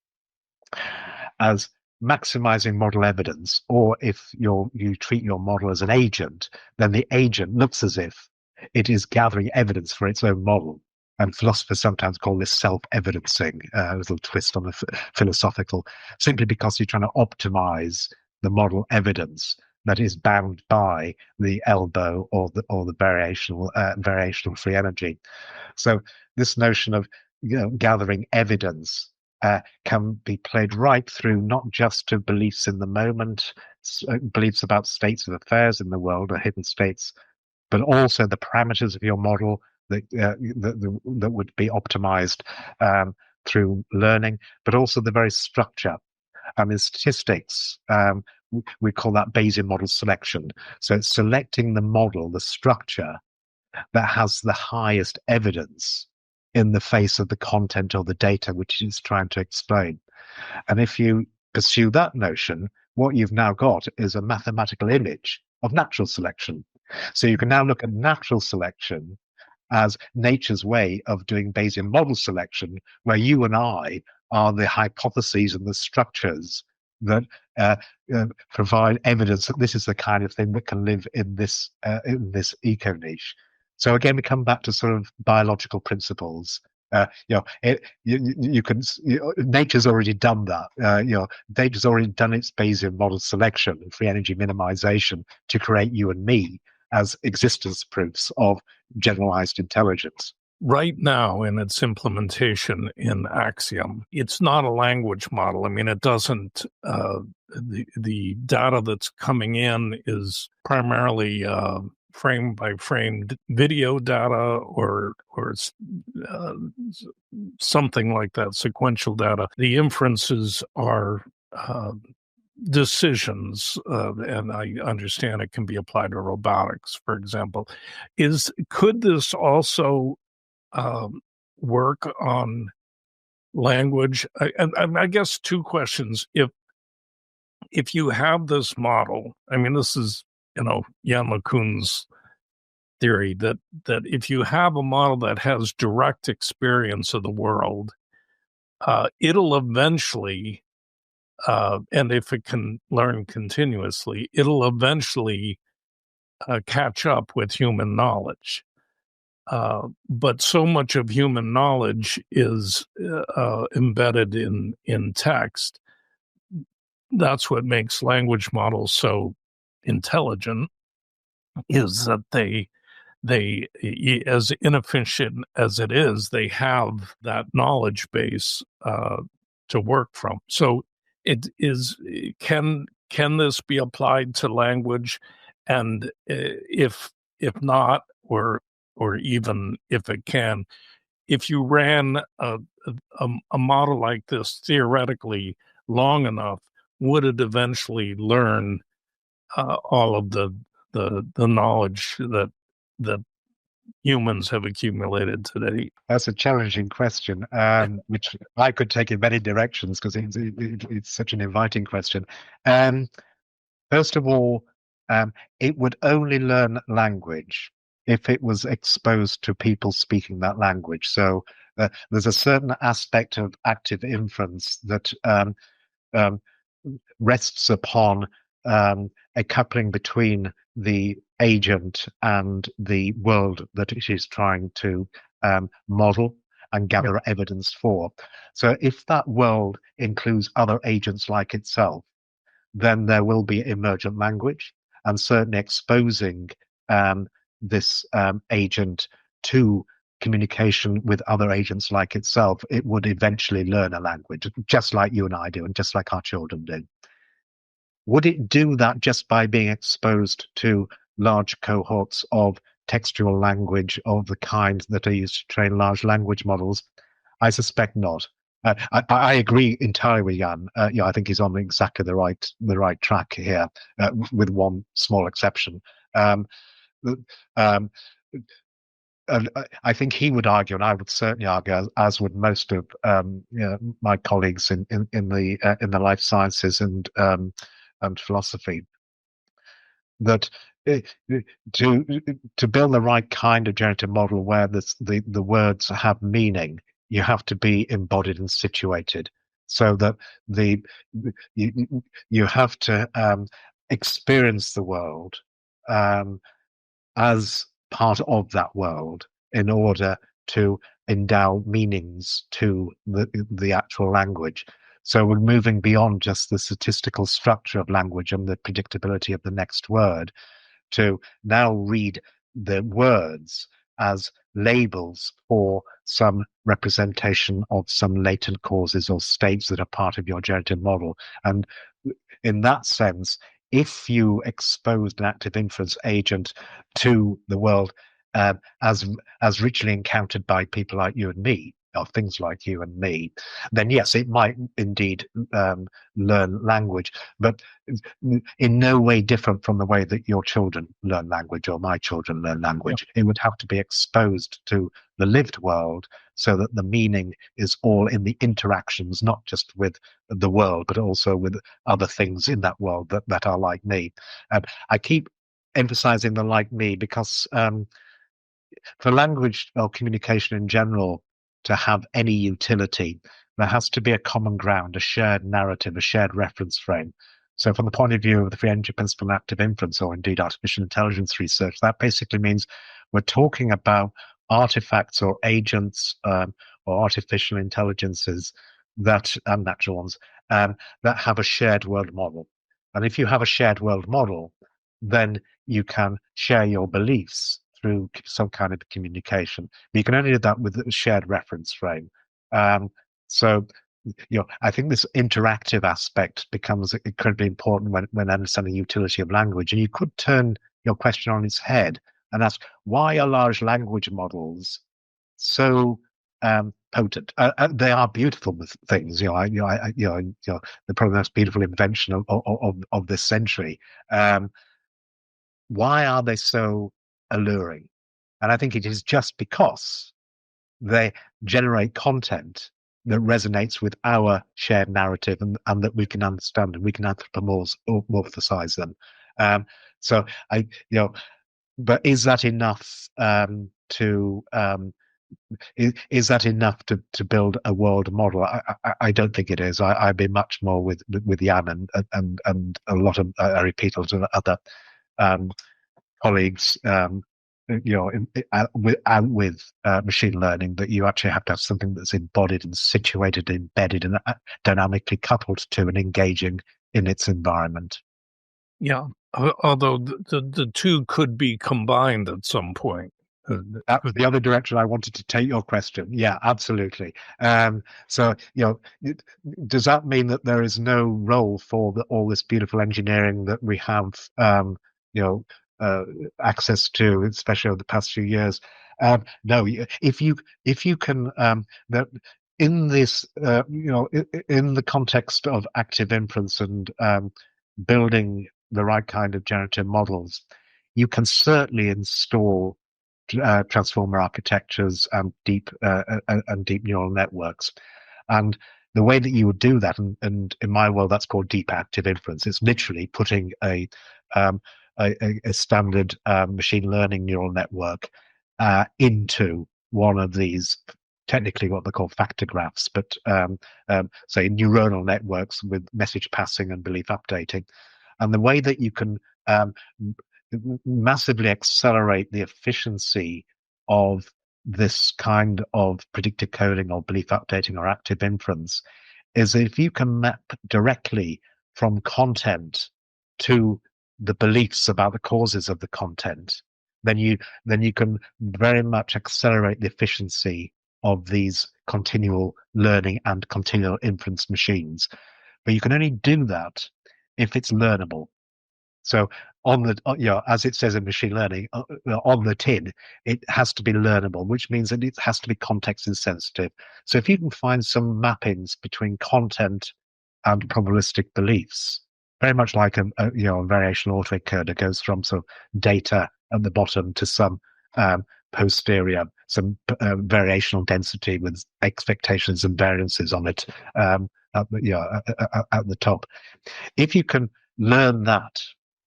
as maximizing model evidence. Or if you treat your model as an agent, then the agent looks as if it is gathering evidence for its own model. And philosophers sometimes call this self-evidencing, a little twist on the philosophical, simply because you're trying to optimize the model evidence that is bound by the elbow or the variational free energy. So this notion of gathering evidence can be played right through, not just to beliefs in the moment, beliefs about states of affairs in the world or hidden states, but also the parameters of your model that would be optimized through learning, but also the very structure. In statistics, we call that Bayesian model selection. So it's selecting the model, the structure that has the highest evidence in the face of the content or the data which it's trying to explain. And if you pursue that notion, what you've now got is a mathematical image of natural selection. So you can now look at natural selection as nature's way of doing Bayesian model selection, where you and I are the hypotheses and the structures that provide evidence that this is the kind of thing that can live in this eco niche. So again, we come back to sort of biological principles. Nature's already done that. Nature's already done its Bayesian model selection and free energy minimization to create you and me as existence proofs of generalized intelligence. Right now, in its implementation in Axiom, it's not a language model. I mean, it doesn't, the data that's coming in is primarily frame by frame video data or something like that, sequential data. The inferences are decisions, and I understand it can be applied to robotics, for example. Could this also work on language? I guess two questions. if you have this model, I mean, this is, Jan LeCun's theory that if you have a model that has direct experience of the world, it'll eventually, and if it can learn continuously, it'll eventually catch up with human knowledge. But so much of human knowledge is embedded in text. That's what makes language models so intelligent, is that they as inefficient as it is, they have that knowledge base to work from. So it is, can this be applied to language? And if not, or even if it can, if you ran a model like this theoretically long enough, would it eventually learn all of the knowledge that humans have accumulated today? That's a challenging question, which I could take in many directions because it's such an inviting question. First of all, it would only learn language if it was exposed to people speaking that language. So there's a certain aspect of active inference that rests upon a coupling between the agent and the world that it is trying to model and gather evidence for. So if that world includes other agents like itself, then there will be emergent language, and certainly exposing this agent to communication with other agents like itself, it would eventually learn a language, just like you and I do, and just like our children do. Would it do that just by being exposed to large cohorts of textual language of the kind that are used to train large language models? I suspect not. I agree entirely with Jan. I think he's on exactly the right track here, with one small exception. And I think he would argue, and I would certainly argue, as would most of my colleagues in the life sciences and philosophy, that to build the right kind of generative model where the words have meaning, you have to be embodied and situated, so that you have to experience the world as part of that world in order to endow meanings to the actual language. So we're moving beyond just the statistical structure of language and the predictability of the next word to now read the words as labels for some representation of some latent causes or states that are part of your generative model. And in that sense, if you exposed an active inference agent to the world as richly encountered by people like you and me, or things like you and me, then yes, it might indeed learn language, but in no way different from the way that your children learn language or my children learn language. It would have to be exposed to the lived world so that the meaning is all in the interactions, not just with the world, but also with other things in that world that are like me. I keep emphasizing the like me because for language or communication in general to have any utility, there has to be a common ground, a shared narrative, a shared reference frame. So from the point of view of the free energy principle and active inference, or indeed artificial intelligence research, that basically means we're talking about artifacts or agents or artificial intelligences that, and natural ones, that have a shared world model. And if you have a shared world model, then you can share your beliefs through some kind of communication. But you can only do that with a shared reference frame. So, I think this interactive aspect becomes incredibly important when understanding the utility of language. And you could turn your question on its head and ask, why are large language models so potent? They are beautiful things. They're probably the most beautiful invention of this century. Why are they so alluring? And I think it is just because they generate content that resonates with our shared narrative, and that we can understand, and we can anthropomorphize them. So I, but is that enough to is that enough to build a world model? I don't think it is. I'd be much more with Jan and a lot of I repeat a lot of other colleagues. With machine learning, that you actually have to have something that's embodied and situated, embedded, and dynamically coupled to and engaging in its environment. Yeah, although the two could be combined at some point. That was the other direction I wanted to take your question. Yeah, absolutely. So, does that mean that there is no role for all this beautiful engineering that we have, access to, especially over the past few years? No, if you can, that in this, in the context of active inference and building the right kind of generative models, you can certainly install transformer architectures and deep neural networks. And the way that you would do that, and in my world, that's called deep active inference. It's literally putting a standard machine learning neural network into one of these, technically what they call factor graphs, but say neuronal networks with message passing and belief updating. And the way that you can massively accelerate the efficiency of this kind of predictive coding or belief updating or active inference is if you can map directly from content to the beliefs about the causes of the content, then you can very much accelerate the efficiency of these continual learning and continual inference machines. But you can only do that if it's learnable. So on the, as it says in machine learning, on the tin, it has to be learnable, which means that it has to be context insensitive. So if you can find some mappings between content and probabilistic beliefs, very much like a variational autoencoder goes from sort of data at the bottom to some posterior, some variational density with expectations and variances on it at the top. If you can learn that,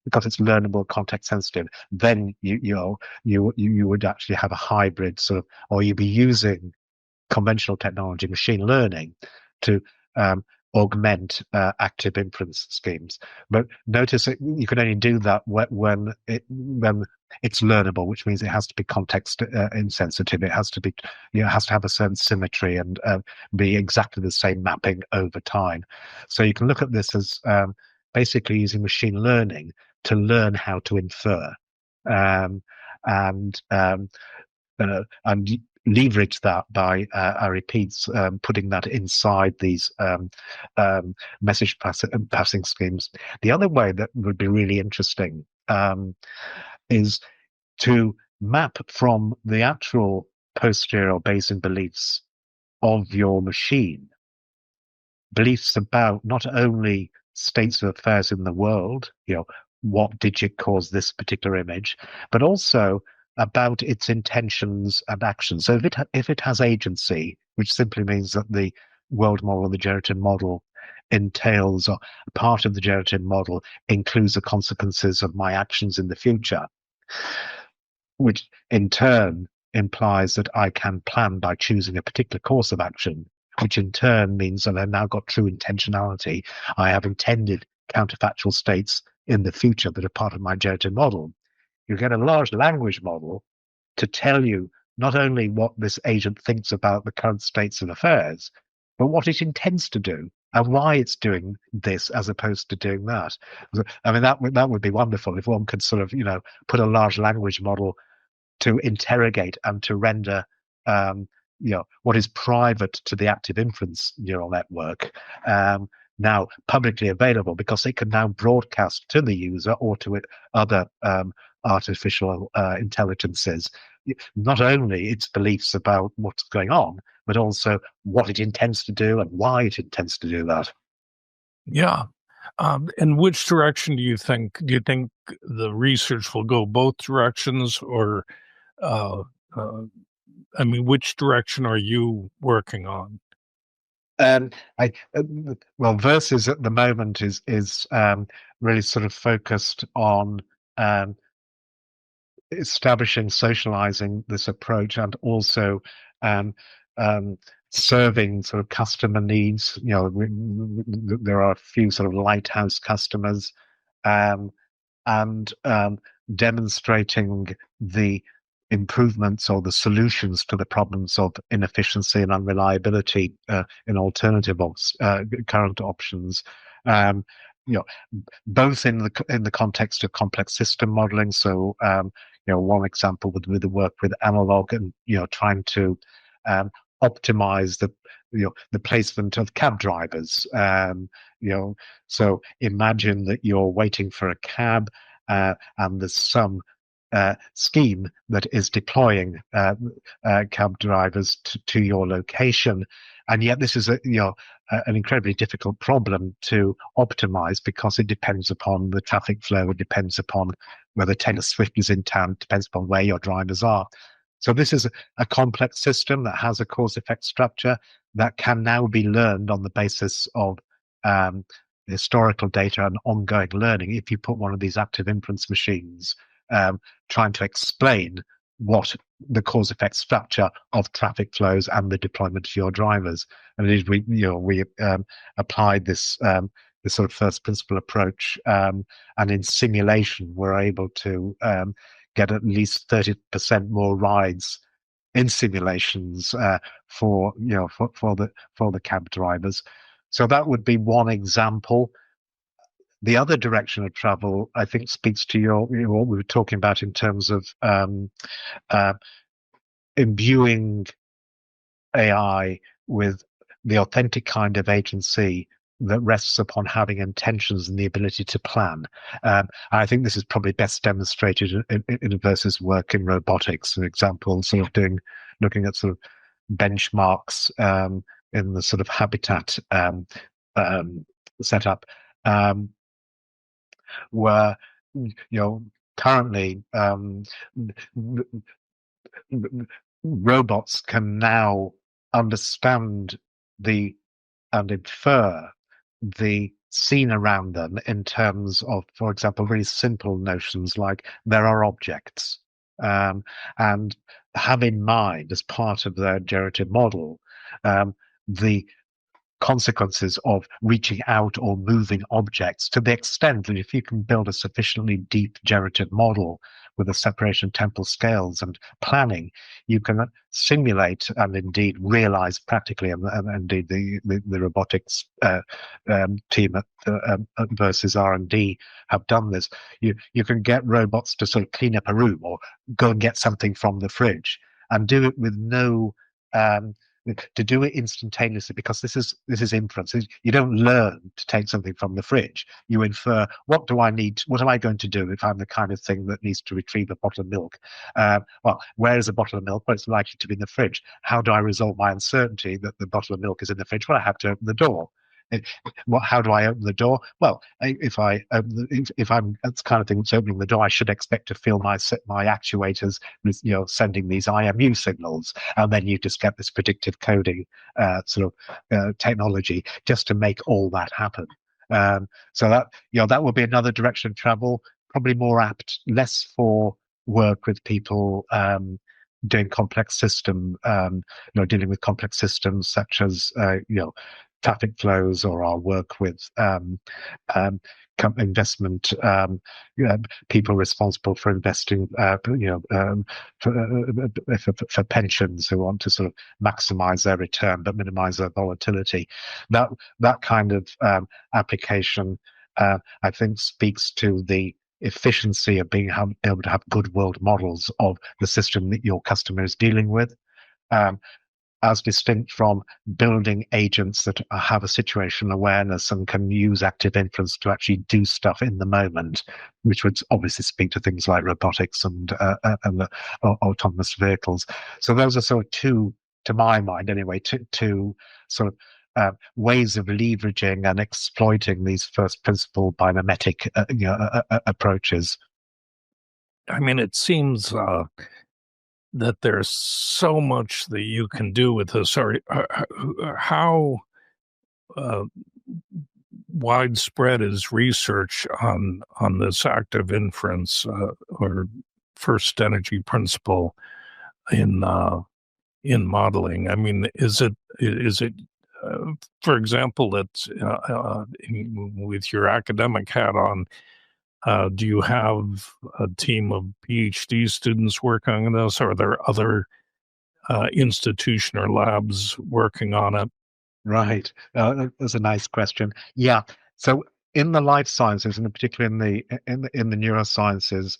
because it's learnable, context sensitive, then you would actually have a hybrid sort of, or you'd be using conventional technology, machine learning, to augment active inference schemes. But notice that you can only do that when it's learnable, which means it has to be context insensitive. It has to be, has to have a certain symmetry and be exactly the same mapping over time. So you can look at this as basically using machine learning to learn how to infer, and leverage that by, I repeat, putting that inside these message passing schemes. The other way that would be really interesting is to map from the actual posterior or Bayesian beliefs of your machine, beliefs about not only states of affairs in the world, what digit caused this particular image, but also about its intentions and actions. So if it has agency, which simply means that the world model, the generative model, entails, or part of the generative model includes the consequences of my actions in the future, which in turn implies that I can plan by choosing a particular course of action, which in turn means that I've now got true intentionality. I have intended counterfactual states in the future that are part of my generative model. You get a large language model to tell you not only what this agent thinks about the current states of affairs, but what it intends to do and why it's doing this as opposed to doing that. I mean, that would be wonderful if one could sort of, put a large language model to interrogate and to render what is private to the active inference neural network now publicly available, because they can now broadcast to the user or to other artificial intelligences not only its beliefs about what's going on, but also what it intends to do and why it intends to do that. Yeah. And which direction do you think? Do you think the research will go both directions, or which direction are you working on? Um, well, Versus at the moment is really sort of focused on um, establishing, socializing this approach, and also um, um, serving sort of customer needs. There are a few sort of lighthouse customers, um, and demonstrating the improvements or the solutions to the problems of inefficiency and unreliability in alternative current options. Um, you know, both in the context of complex system modeling. So, one example would be the work with analog and trying to optimize the placement of cab drivers. You know, so imagine that you're waiting for a cab, and there's some scheme that is deploying cab drivers to your location, and yet this is an incredibly difficult problem to optimize because it depends upon the traffic flow, it depends upon whether Taylor Swift is in town, it depends upon where your drivers are. So this is a complex system that has a cause-effect structure that can now be learned on the basis of um, historical data and ongoing learning. If you put one of these active inference machines trying to explain what the cause-effect structure of traffic flows and the deployment of your drivers. And indeed, we applied this sort of first principle approach, and in simulation, we're able to get at least 30% more rides in simulations for the cab drivers. So that would be one example. The other direction of travel, I think, speaks to what we were talking about in terms of uh, imbuing AI with the authentic kind of agency that rests upon having intentions and the ability to plan. I think this is probably best demonstrated in Versus work in robotics. An example, looking at sort of benchmarks in the sort of habitat setup, where currently robots can now understand the and infer the scene around them in terms of, for example, really simple notions like there are objects, and have in mind as part of their generative model the consequences of reaching out or moving objects, to the extent that if you can build a sufficiently deep generative model with a separation temporal scales and planning, you can simulate and indeed realize practically, and indeed the robotics team at Versus R&D have done this. You can get robots to sort of clean up a room or go and get something from the fridge and do it with no to do it instantaneously, because this is inference. You don't learn to take something from the fridge. You infer, what do I need? What am I going to do if I'm the kind of thing that needs to retrieve a bottle of milk? Well, where is a bottle of milk? Well, it's likely to be in the fridge. How do I resolve my uncertainty that the bottle of milk is in the fridge? Well, I have to open the door. How do I open the door? Well, if I'm that's the kind of thing that's opening the door, I should expect to feel my actuators, sending these IMU signals, and then you just get this predictive coding technology just to make all that happen. So that would be another direction of travel, probably more apt, less for work with people doing complex dealing with complex systems such as traffic flows, or our work with investment, people responsible for investing, for pensions who want to sort of maximize their return but minimize their volatility. That kind of application, I think, speaks to the efficiency of being able to have good world models of the system that your customer is dealing with. As distinct from building agents that have a situational awareness and can use active inference to actually do stuff in the moment, which would obviously speak to things like robotics and the autonomous vehicles. So those are sort of two, to my mind anyway, two sort of ways of leveraging and exploiting these first principle biomimetic approaches. I mean, it seems that there's so much that you can do with this. How widespread is research on this active inference or first energy principle in modeling? I mean, is it for example, that with your academic hat on, do you have a team of PhD students working on this, or are there other institution or labs working on it? Right. That's a nice question. Yeah. So in the life sciences, and in particular in the neurosciences,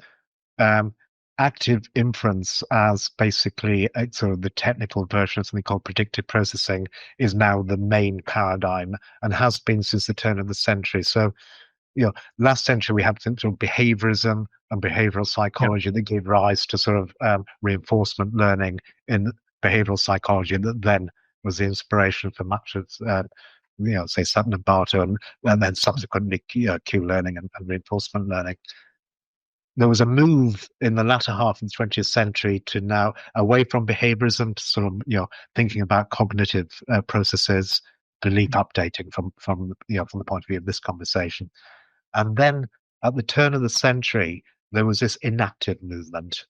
um, active inference as basically sort of the technical version of something called predictive processing is now the main paradigm and has been since the turn of the century. So, last century we had sort of behaviorism and behavioral psychology that gave rise to sort of reinforcement learning in behavioral psychology that then was the inspiration for much of, say, Sutton and Bartow, and then subsequently Q learning and reinforcement learning. There was a move in the latter half of the 20th century to now away from behaviorism to sort of, thinking about cognitive processes, belief updating from the point of view of this conversation. And then at the turn of the century, there was this inactive movement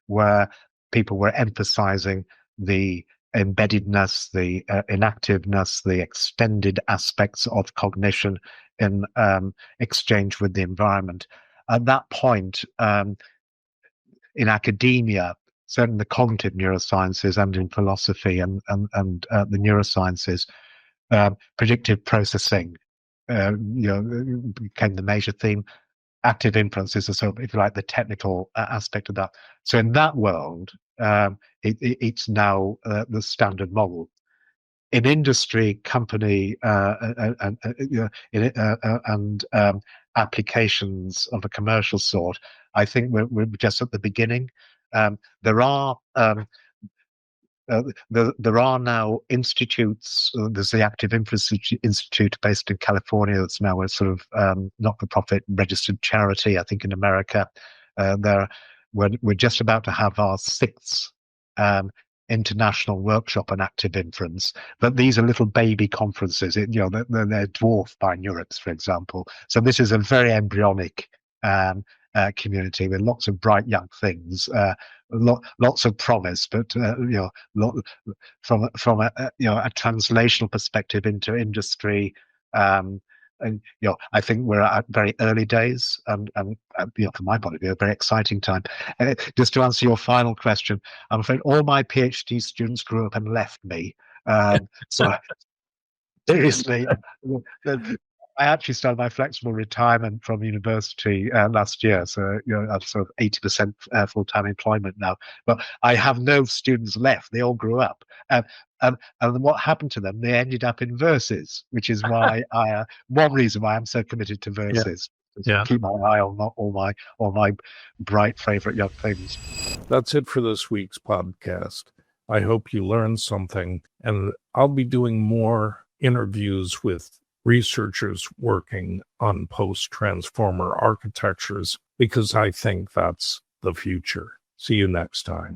where people were emphasizing the embeddedness, the inactiveness, the extended aspects of cognition in exchange with the environment. At that point, in academia, certainly the cognitive neurosciences and in philosophy and the neurosciences, predictive processing became the major theme. Active inference is sort of, if you like, the technical aspect of that. So in that world, it's now the standard model. In industry, company, and applications of a commercial sort, I think we're just at the beginning. There are now institutes. There's the Active Inference Institute based in California. That's now a sort of not-for-profit registered charity. I think in America, we're just about to have our sixth international workshop on active inference. But these are little baby conferences. They're dwarfed by NeurIPS, for example. So this is a very embryonic community with lots of bright young things, lots of promise, but from a translational perspective into industry. And I think we're at very early days, and from my point of view, a very exciting time. Just to answer your final question, I'm afraid all my PhD students grew up and left me. So seriously, I actually started my flexible retirement from university last year, so I'm sort of 80% full-time employment now. But I have no students left; they all grew up. And what happened to them? They ended up in verses, which is why one reason why I'm so committed to verses. Yeah. Keep my eye on all my bright favorite young things. That's it for this week's podcast. I hope you learned something, and I'll be doing more interviews with researchers working on post-transformer architectures because I think that's the future. See you next time.